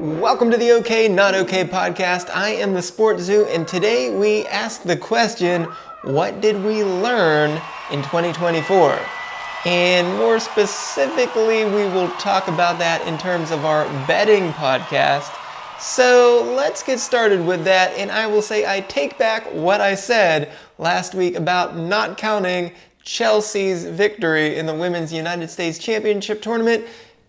Welcome to the OK Not OK podcast. I am the SportsZu, and today we ask the question, what did we learn in 2024? And more specifically, we will talk about that in terms of our betting podcast. So let's get started with that, and I will say I take back what I said last week about not counting Chelsea's victory in the Women's United States Championship tournament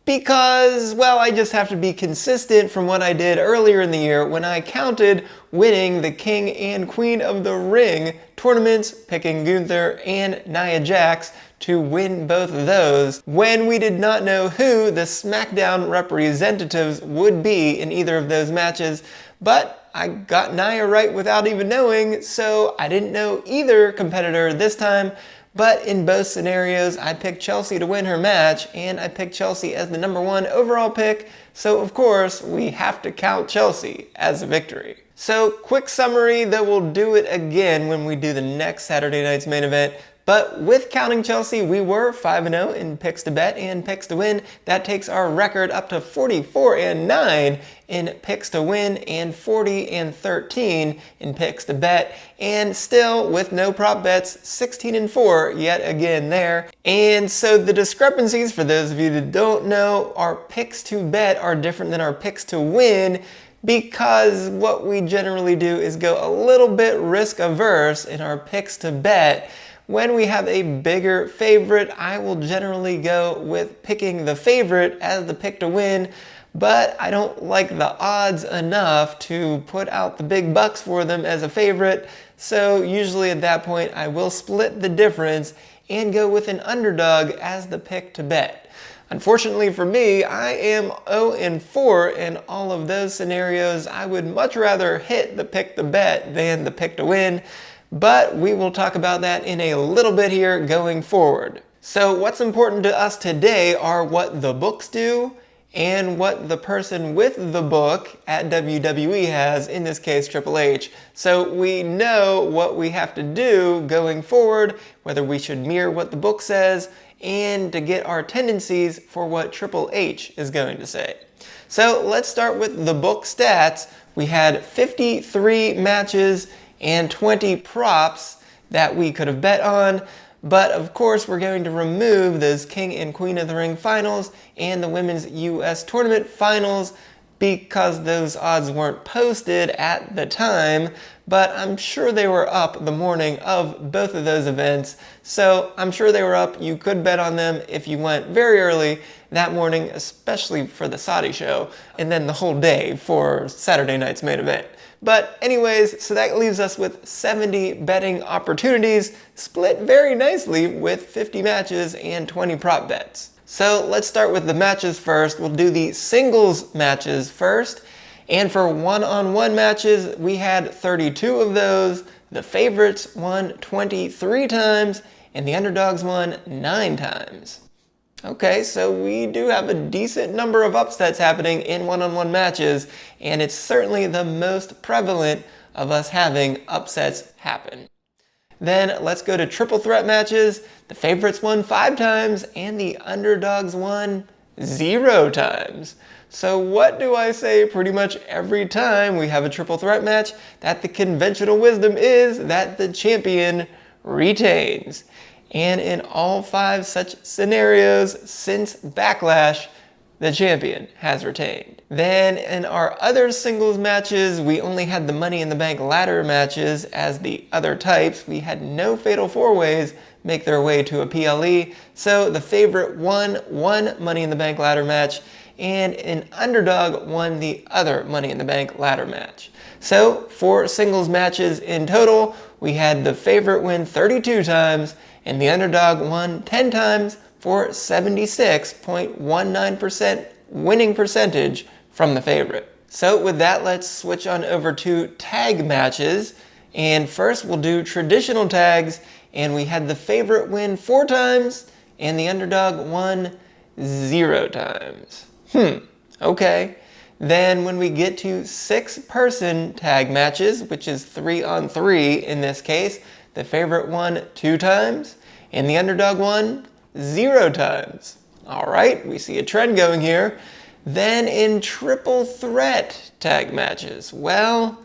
because, well, I just have to be consistent from what I did earlier in the year when I counted winning the King and Queen of the Ring tournaments, picking Gunther and Nia Jax to win both of those, when we did not know who the SmackDown representatives would be in either of those matches. But I got Nia right without even knowing, so I didn't know either competitor this time. But in both scenarios, I picked Chelsea to win her match, and I picked Chelsea as the number one overall pick, so of course, we have to count Chelsea as a victory. So, quick summary, that we'll do it again when we do the next Saturday night's main event. But with counting Chelsea, we were 5-0 in picks to bet and picks to win. That takes our record up to 44-9 in picks to win and 40-13 in picks to bet. And still, with no prop bets, 16-4 yet again there. And so the discrepancies, for those of you that don't know, our picks to bet are different than our picks to win, because what we generally do is go a little bit risk averse in our picks to bet. When we have a bigger favorite, I will generally go with picking the favorite as the pick to win, but I don't like the odds enough to put out the big bucks for them as a favorite, so usually at that point I will split the difference and go with an underdog as the pick to bet. Unfortunately for me, I am 0-4 in all of those scenarios. I would much rather hit the pick to bet than the pick to win, but we will talk about that in a little bit here going forward. So what's important to us today are what the books do and what the person with the book at WWE has, in this case Triple H. So we know what we have to do going forward, whether we should mirror what the book says, and to get our tendencies for what Triple H is going to say. So let's start with the book stats. We had 53 matches and 20 props that we could have bet on, but of course we're going to remove those King and Queen of the Ring finals and the Women's US Tournament finals because those odds weren't posted at the time, but I'm sure they were up the morning of both of those events, so I'm sure they were up. You could bet on them if you went very early that morning, especially for the Saudi show, and then the whole day for Saturday night's main event. But anyways, so that leaves us with 70 betting opportunities, split very nicely with 50 matches and 20 prop bets. So let's start with the matches first. We'll do the singles matches first. And for one-on-one matches, we had 32 of those. The favorites won 23 times, and the underdogs won 9 times. Okay, so we do have a decent number of upsets happening in one-on-one matches, and it's certainly the most prevalent of us having upsets happen. Then let's go to triple threat matches. The favorites won 5 times, and the underdogs won 0 times. So what do I say pretty much every time we have a triple threat match? That the conventional wisdom is that the champion retains. And in all 5 such scenarios since Backlash, the champion has retained. Then in our other singles matches, we only had the Money in the Bank ladder matches as the other types. We had no Fatal 4-Ways make their way to a PLE, so the favorite won one Money in the Bank ladder match, and an underdog won the other Money in the Bank ladder match. So 4 singles matches in total, we had the favorite win 32 times, and the underdog won 10 times for 76.19% winning percentage from the favorite. So with that, let's switch on over to tag matches. And first we'll do traditional tags, and we had the favorite win 4 times, and the underdog won 0 times. Okay. Then when we get to 6-person tag matches, which is 3-on-3 in this case, the favorite won 2 times, and the underdog won 0 times. All right, we see a trend going here. Then in triple threat tag matches, well,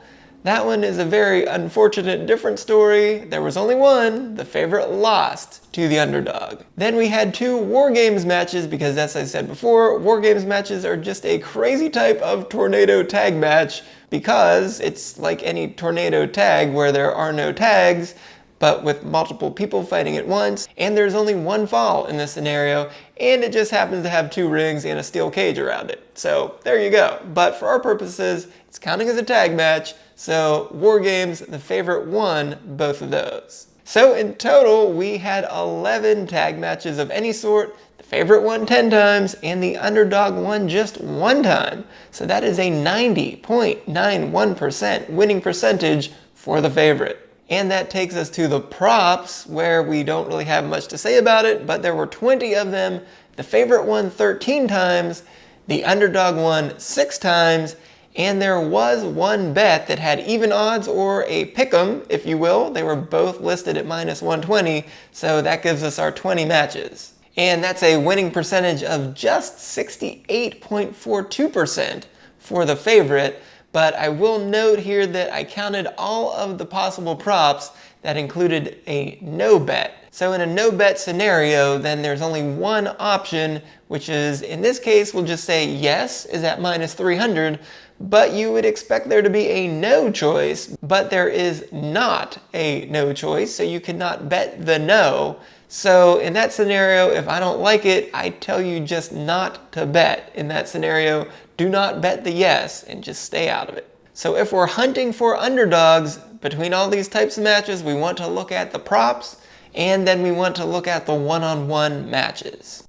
that one is a very unfortunate different story. There was only one. The favorite lost to the underdog. Then we had 2 War Games matches because, as I said before, War Games matches are just a crazy type of tornado tag match because it's like any tornado tag where there are no tags, but with multiple people fighting at once, and there's only one fall in this scenario, and it just happens to have 2 rings and a steel cage around it. So there you go. But for our purposes, it's counting as a tag match, so War Games, the favorite, won both of those. So in total, we had 11 tag matches of any sort. The favorite won 10 times, and the underdog won just 1 time. So that is a 90.91% winning percentage for the favorite. And that takes us to the props, where we don't really have much to say about it, but there were 20 of them. The favorite won 13 times, the underdog won 6 times, and there was one bet that had even odds, or a pick'em, if you will. They were both listed at minus 120, so that gives us our 20 matches. And that's a winning percentage of just 68.42% for the favorite. But I will note here that I counted all of the possible props that included a no bet. So in a no bet scenario, then there's only one option, which is, in this case, we'll just say yes is at minus 300, but you would expect there to be a no choice, but there is not a no choice, so you cannot bet the no. So in that scenario, if I don't like it, I tell you just not to bet. In that scenario, do not bet the yes and just stay out of it. So if we're hunting for underdogs between all these types of matches, we want to look at the props, and then we want to look at the one-on-one matches.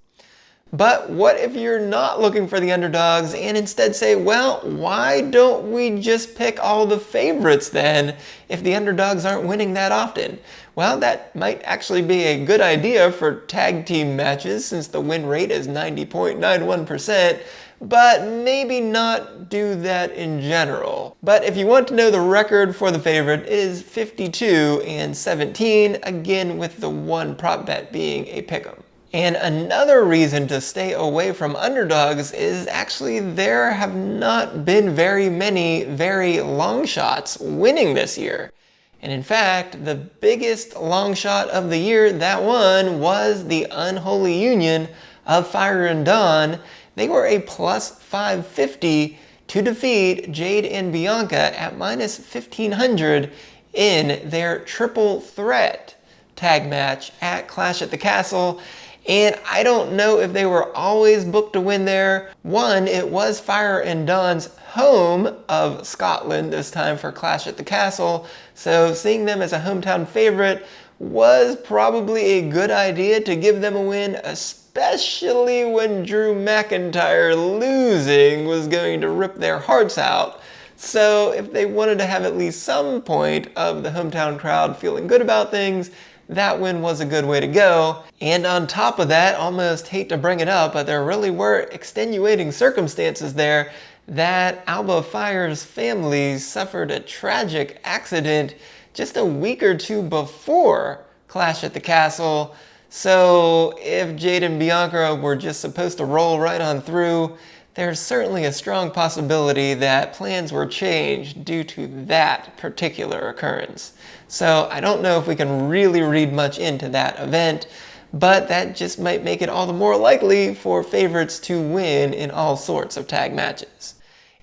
But what if you're not looking for the underdogs and instead say, well, why don't we just pick all the favorites then if the underdogs aren't winning that often? Well, that might actually be a good idea for tag team matches since the win rate is 90.91%, but maybe not do that in general. But if you want to know the record for the favorite, it is 52-17, again with the one prop bet being a pick'em. And another reason to stay away from underdogs is actually there have not been very many very long shots winning this year. And in fact, the biggest long shot of the year that won was the unholy union of Fire and Dawn. They were a plus 550 to defeat Jade and Bianca at minus 1500 in their triple threat tag match at Clash at the Castle. And I don't know if they were always booked to win there. One, it was Fire and Dawn's home of Scotland this time for Clash at the Castle, so seeing them as a hometown favorite was probably a good idea to give them a win, especially when Drew McIntyre losing was going to rip their hearts out. So if they wanted to have at least some point of the hometown crowd feeling good about things, that win was a good way to go. And on top of that, almost hate to bring it up, but there really were extenuating circumstances there that Alba Fire's family suffered a tragic accident just a week or two before Clash at the Castle. So if Jade and Bianca were just supposed to roll right on through, there's certainly a strong possibility that plans were changed due to that particular occurrence. So I don't know if we can really read much into that event, but that just might make it all the more likely for favorites to win in all sorts of tag matches.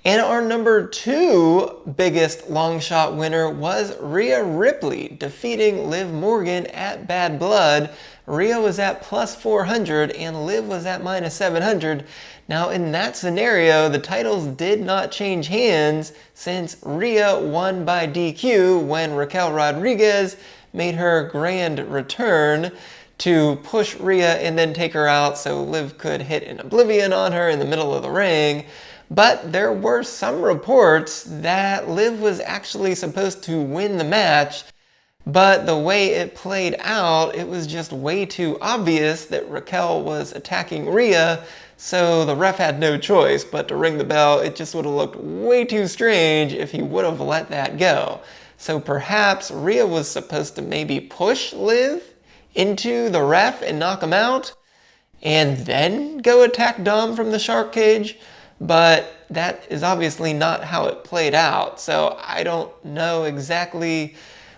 And our number 2 biggest long shot winner was Rhea Ripley, defeating Liv Morgan at Bad Blood. Rhea was at plus 400 and Liv was at minus 700. Now in that scenario, the titles did not change hands since Rhea won by DQ when Raquel Rodriguez made her grand return to push Rhea and then take her out so Liv could hit an Oblivion on her in the middle of the ring. But there were some reports that Liv was actually supposed to win the match, but the way it played out, it was just way too obvious that Raquel was attacking Rhea, so the ref had no choice but to ring the bell. It just would have looked way too strange if he would have let that go. So perhaps Rhea was supposed to maybe push Liv into the ref and knock him out, and then go attack Dom from the shark cage. but that is obviously not how it played out. So I don't know exactly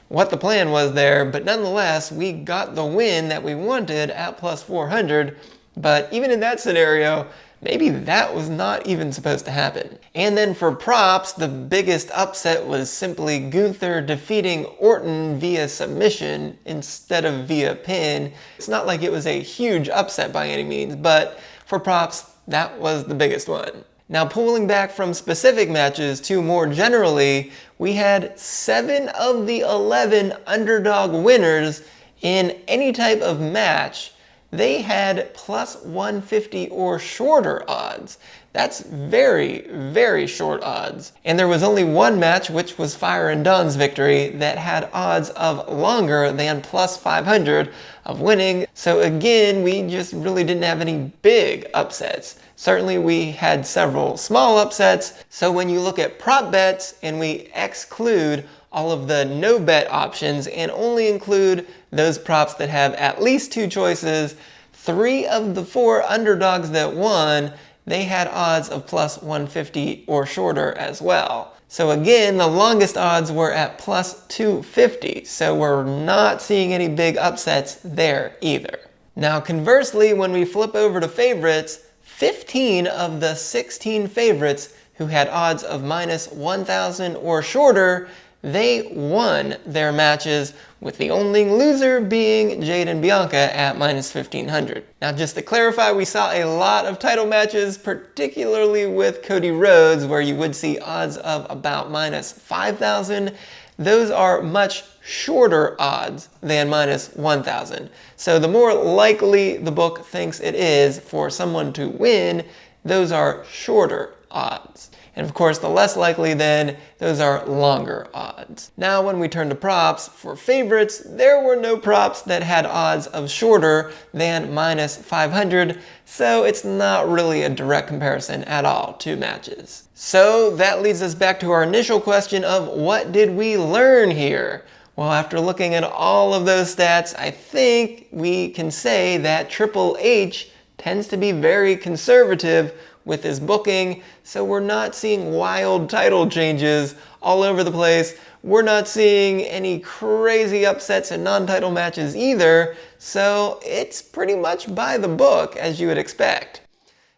what the plan was there, but nonetheless, we got the win that we wanted at plus 400. But even in that scenario, maybe that was not even supposed to happen. And then for props, the biggest upset was simply Gunther defeating Orton via submission instead of via pin. It's not like it was a huge upset by any means, but for props, that was the biggest one. Now, pulling back from specific matches to more generally, we had 7 of the 11 underdog winners in any type of match. They had plus 150 or shorter odds. That's very, very short odds. And there was only one match, which was Fire and Dawn's victory, that had odds of longer than plus 500 of winning. So again, we just really didn't have any big upsets. Certainly we had several small upsets. So when you look at prop bets and we exclude all of the no bet options and only include those props that have at least 2 choices, 3 of the 4 underdogs that won, they had odds of plus 150 or shorter as well. So again, the longest odds were at plus 250, so we're not seeing any big upsets there either. Now conversely, when we flip over to favorites, 15 of the 16 favorites who had odds of minus 1,000 or shorter, they won their matches, with the only loser being Jade and Bianca at minus 1,500. Now just to clarify, we saw a lot of title matches, particularly with Cody Rhodes, where you would see odds of about minus 5,000. Those are much shorter odds than minus 1,000. So the more likely the book thinks it is for someone to win, those are shorter odds. And of course, the less likely then, those are longer odds. Now, when we turn to props, for favorites, there were no props that had odds of shorter than minus 500, so it's not really a direct comparison at all to matches. So that leads us back to our initial question of what did we learn here? Well, after looking at all of those stats, I think we can say that Triple H tends to be very conservative with his booking, so we're not seeing wild title changes all over the place. We're not seeing any crazy upsets in non-title matches either, so it's pretty much by the book, as you would expect.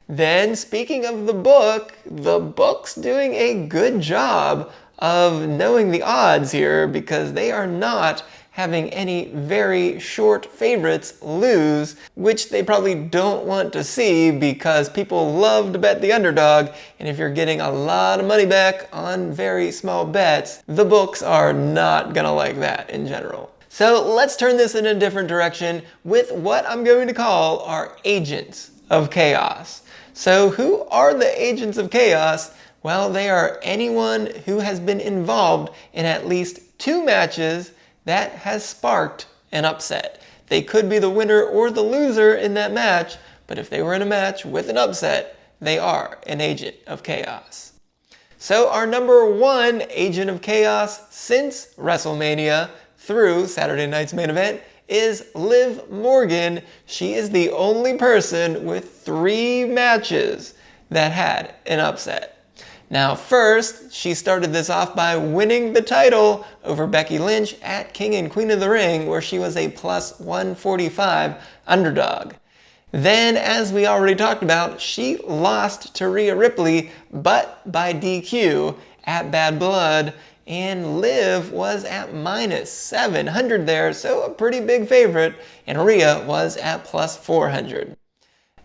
Then, speaking of the book's doing a good job of knowing the odds here, because they are not having any very short favorites lose, which they probably don't want to see because people love to bet the underdog, and if you're getting a lot of money back on very small bets, the books are not gonna like that in general. So let's turn this in a different direction with what I'm going to call our agents of chaos. So who are the agents of chaos? Well, they are anyone who has been involved in at least 2 matches that has sparked an upset. They could be the winner or the loser in that match, but if they were in a match with an upset, they are an agent of chaos. So our number 1 agent of chaos since WrestleMania through Saturday night's main event is Liv Morgan. She is the only person with 3 matches that had an upset. Now first, she started this off by winning the title over Becky Lynch at King and Queen of the Ring, where she was a plus 145 underdog. Then, as we already talked about, she lost to Rhea Ripley, but by DQ at Bad Blood, and Liv was at minus 700 there, so a pretty big favorite, and Rhea was at plus 400.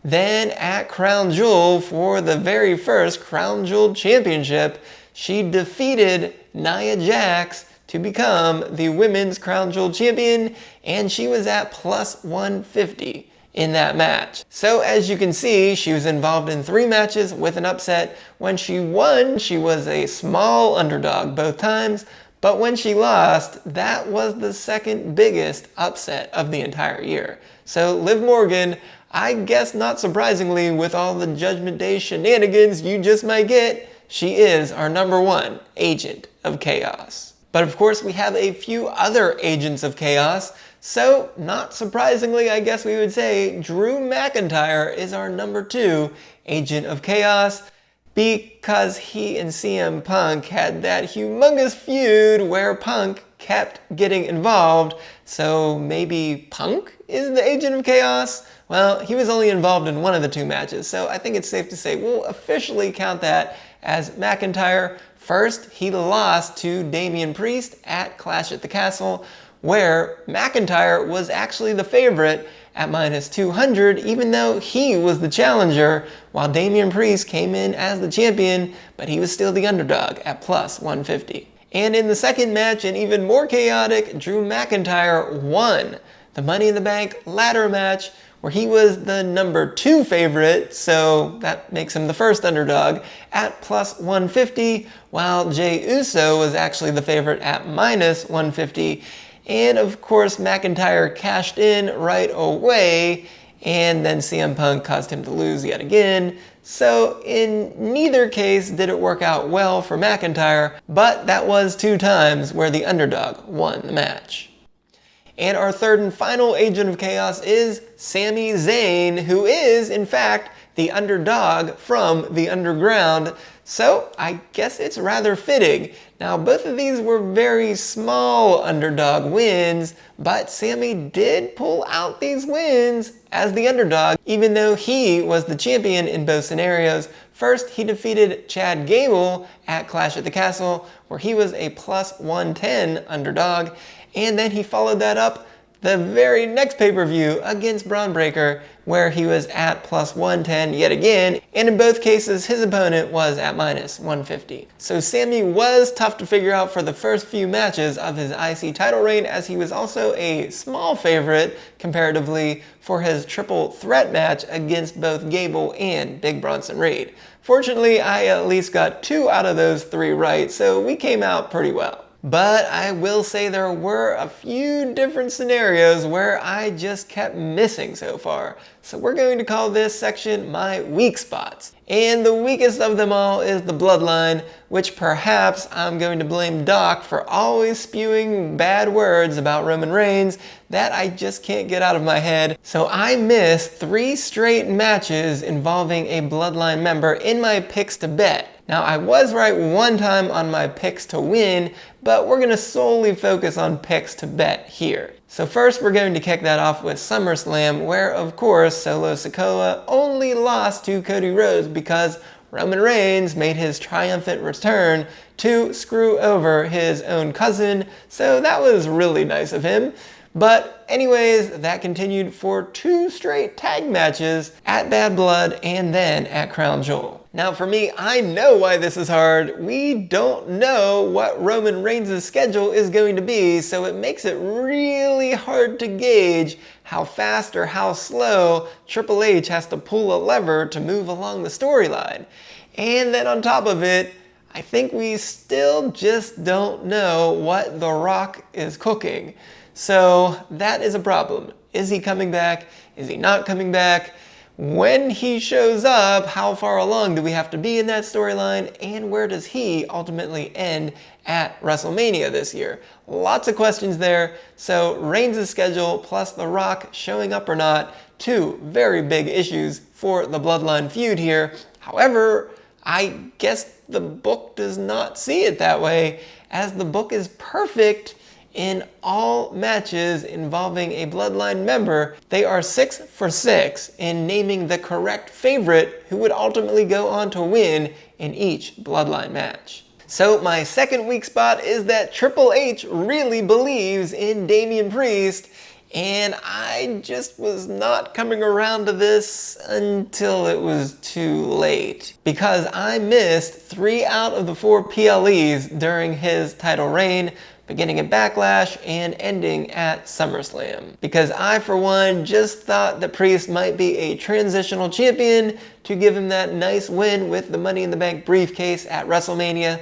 Then at Crown Jewel, for the very first Crown Jewel Championship, she defeated Nia Jax to become the Women's Crown Jewel Champion, and she was at plus 150 in that match. So as you can see, she was involved in 3 matches with an upset. When she won, she was a small underdog both times, but when she lost, that was the second biggest upset of the entire year. So Liv Morgan, I guess not surprisingly, with all the Judgment Day shenanigans you just might get, she is our number 1 agent of chaos. But of course we have a few other agents of chaos, so not surprisingly I guess we would say Drew McIntyre is our number 2 agent of chaos. because he and CM Punk had that humongous feud where Punk kept getting involved. So maybe Punk is the agent of chaos? Well, he was only involved in one of the two matches, so I think it's safe to say we'll officially count that as McIntyre. First, he lost to Damian Priest at Clash at the Castle, where McIntyre was actually the favorite at -200, even though he was the challenger, while Damian Priest came in as the champion, but he was still the underdog at +150. And in the second match, and even more chaotic, Drew McIntyre won the Money in the Bank ladder match, where he was the number 2 favorite, so that makes him the first underdog, at +150, while Jey Uso was actually the favorite at -150. And of course, McIntyre cashed in right away, and then CM Punk caused him to lose yet again. So in neither case did it work out well for McIntyre, but that was 2 times where the underdog won the match. And our third and final agent of chaos is Sami Zayn, who is, in fact, the underdog from the underground. So I guess it's rather fitting. Now, both of these were very small underdog wins, but Sami did pull out these wins as the underdog, even though he was the champion in both scenarios. First, he defeated Chad Gable at Clash at the Castle, where he was a +110 underdog. And then he followed that up the very next pay-per-view against Braun Breaker, where he was at +110 yet again, and in both cases his opponent was at -150. So Sami was tough to figure out for the first few matches of his IC title reign, as he was also a small favorite comparatively for his triple threat match against both Gable and Big Bronson Reed. Fortunately, I at least got 2 out of those 3 right, so we came out pretty well. But I will say there were a few different scenarios where I just kept missing so far. So we're going to call this section my weak spots. And the weakest of them all is the bloodline, which perhaps I'm going to blame Doc for always spewing bad words about Roman Reigns that I just can't get out of my head. So I missed 3 straight matches involving a bloodline member in my picks to bet. Now, I was right one time on my picks to win, but we're going to solely focus on picks to bet here. So first, we're going to kick that off with SummerSlam, where, of course, Solo Sikoa only lost to Cody Rhodes because Roman Reigns made his triumphant return to screw over his own cousin, so that was really nice of him. But anyways, that continued for 2 straight tag matches at Bad Blood and then at Crown Jewel. Now for me, I know why this is hard. We don't know what Roman Reigns' schedule is going to be, so it makes it really hard to gauge how fast or how slow Triple H has to pull a lever to move along the storyline. And then on top of it, I think we still just don't know what The Rock is cooking. So that is a problem. Is he coming back? Is he not coming back? When he shows up, how far along do we have to be in that storyline? And where does he ultimately end at WrestleMania this year? Lots of questions there. So Reigns' schedule plus The Rock showing up or not, 2 very big issues for the Bloodline feud here. However, I guess the book does not see it that way, as the book is perfect in all matches involving a Bloodline member. They are 6 for 6 in naming the correct favorite who would ultimately go on to win in each Bloodline match. So my second weak spot is that Triple H really believes in Damian Priest, and I just was not coming around to this until it was too late, because I missed 3 out of the 4 PLEs during his title reign, beginning at Backlash and ending at SummerSlam. Because I, for one, just thought that Priest might be a transitional champion to give him that nice win with the Money in the Bank briefcase at WrestleMania,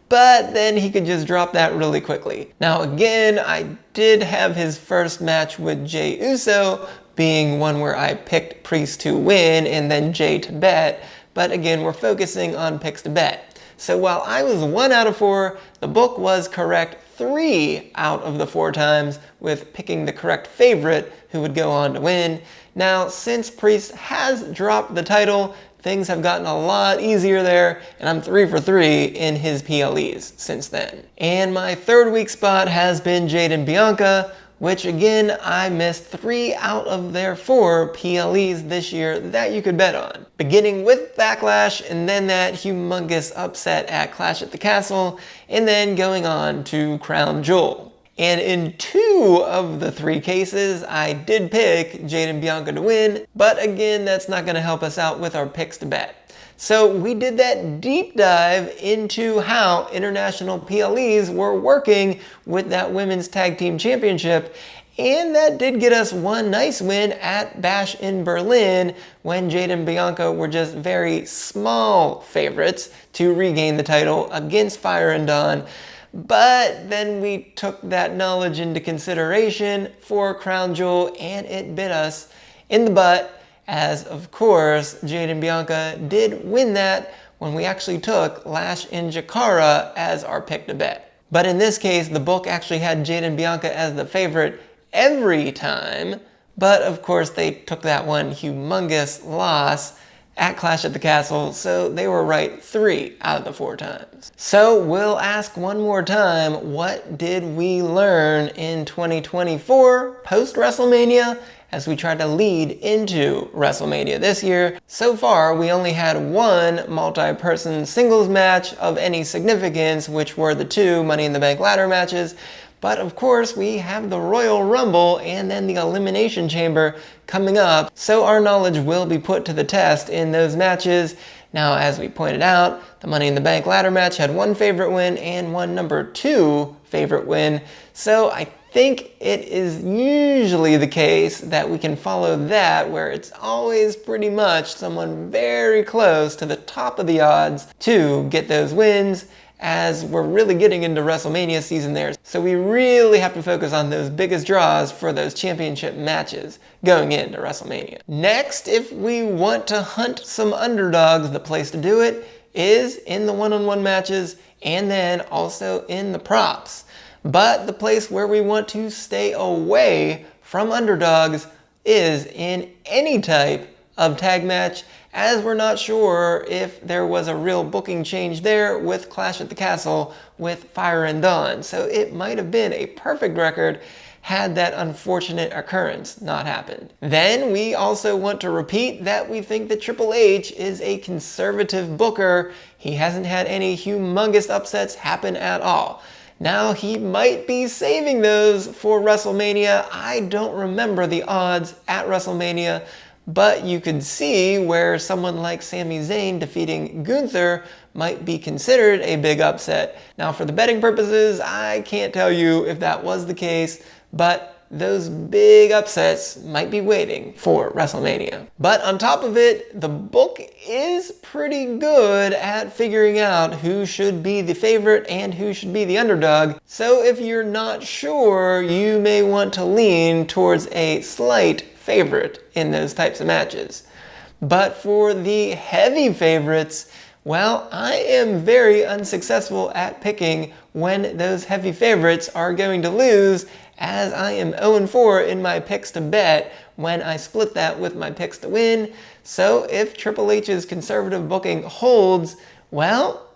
but then he could just drop that really quickly. Now again, I did have his first match with Jey Uso being one where I picked Priest to win and then Jey to bet, but again, we're focusing on picks to bet. So while I was 1 out of 4, the book was correct 3 out of the 4 times, with picking the correct favorite who would go on to win. Now, since Priest has dropped the title, things have gotten a lot easier there, and I'm 3 for 3 in his PLEs since then. And my third weak spot has been Jade and Bianca, which again, I missed 3 out of their 4 PLEs this year that you could bet on. Beginning with Backlash, and then that humongous upset at Clash at the Castle, and then going on to Crown Jewel. And in 2 of the 3 cases, I did pick Jade and Bianca to win, but again, that's not going to help us out with our picks to bet. So we did that deep dive into how international PLEs were working with that Women's Tag Team Championship, and that did get us one nice win at Bash in Berlin when Jade and Bianca were just very small favorites to regain the title against Fire and Dawn. But then we took that knowledge into consideration for Crown Jewel, and it bit us in the butt, as of course Jade and Bianca did win that when we actually took Lash in Jakara as our pick to bet. But in this case, the book actually had Jade and Bianca as the favorite every time, but of course they took that one humongous loss at Clash at the Castle, so they were right 3 out of the 4 times. So we'll ask one more time, what did we learn in 2024 post-WrestleMania as we try to lead into WrestleMania this year? So far, we only had 1 multi-person singles match of any significance, which were the 2 Money in the Bank ladder matches. But of course, we have the Royal Rumble and then the Elimination Chamber coming up, so our knowledge will be put to the test in those matches. Now, as we pointed out, the Money in the Bank ladder match had 1 favorite win and 1 number 2 favorite win, so I think it is usually the case that we can follow that, where it's always pretty much someone very close to the top of the odds to get those wins, as we're really getting into WrestleMania season there. So we really have to focus on those biggest draws for those championship matches going into WrestleMania. Next, if we want to hunt some underdogs, the place to do it is in the one-on-one matches and then also in the props. But the place where we want to stay away from underdogs is in any type of tag match, as we're not sure if there was a real booking change there with Clash at the Castle with Fire and Dawn. So it might have been a perfect record had that unfortunate occurrence not happened. Then we also want to repeat that we think that Triple H is a conservative booker. He hasn't had any humongous upsets happen at all. Now, he might be saving those for WrestleMania. I don't remember the odds at WrestleMania, but you could see where someone like Sami Zayn defeating Gunther might be considered a big upset. Now, for the betting purposes, I can't tell you if that was the case, but those big upsets might be waiting for WrestleMania. But on top of it, the book is pretty good at figuring out who should be the favorite and who should be the underdog. So if you're not sure, you may want to lean towards a slight favorite in those types of matches. But for the heavy favorites, well, I am very unsuccessful at picking when those heavy favorites are going to lose, as I am 0-4 in my picks to bet when I split that with my picks to win. So if Triple H's conservative booking holds, well,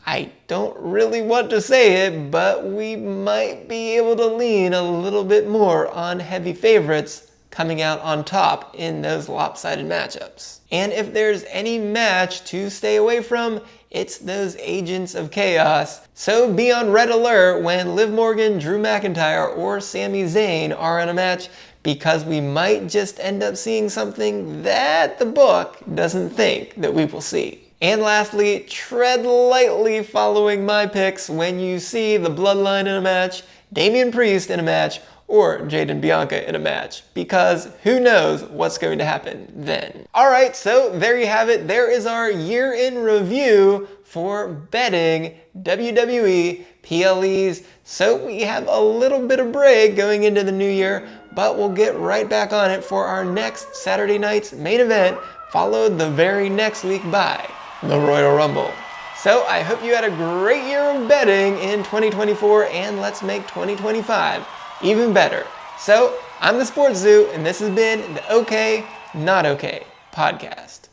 I don't really want to say it, but we might be able to lean a little bit more on heavy favorites coming out on top in those lopsided matchups. And if there's any match to stay away from, it's those Agents of Chaos. So be on red alert when Liv Morgan, Drew McIntyre, or Sami Zayn are in a match, because we might just end up seeing something that the book doesn't think that we will see. And lastly, tread lightly following my picks when you see the Bloodline in a match, Damian Priest in a match, or Jade and Bianca in a match, because who knows what's going to happen then. Alright, so there you have it. There is our year in review for betting WWE PLEs. So we have a little bit of break going into the new year, but we'll get right back on it for our next Saturday night's main event, followed the very next week by the Royal Rumble. So I hope you had a great year of betting in 2024, and let's make 2025 even better. So I'm the SportsZu, and this has been the OK, Not OK podcast.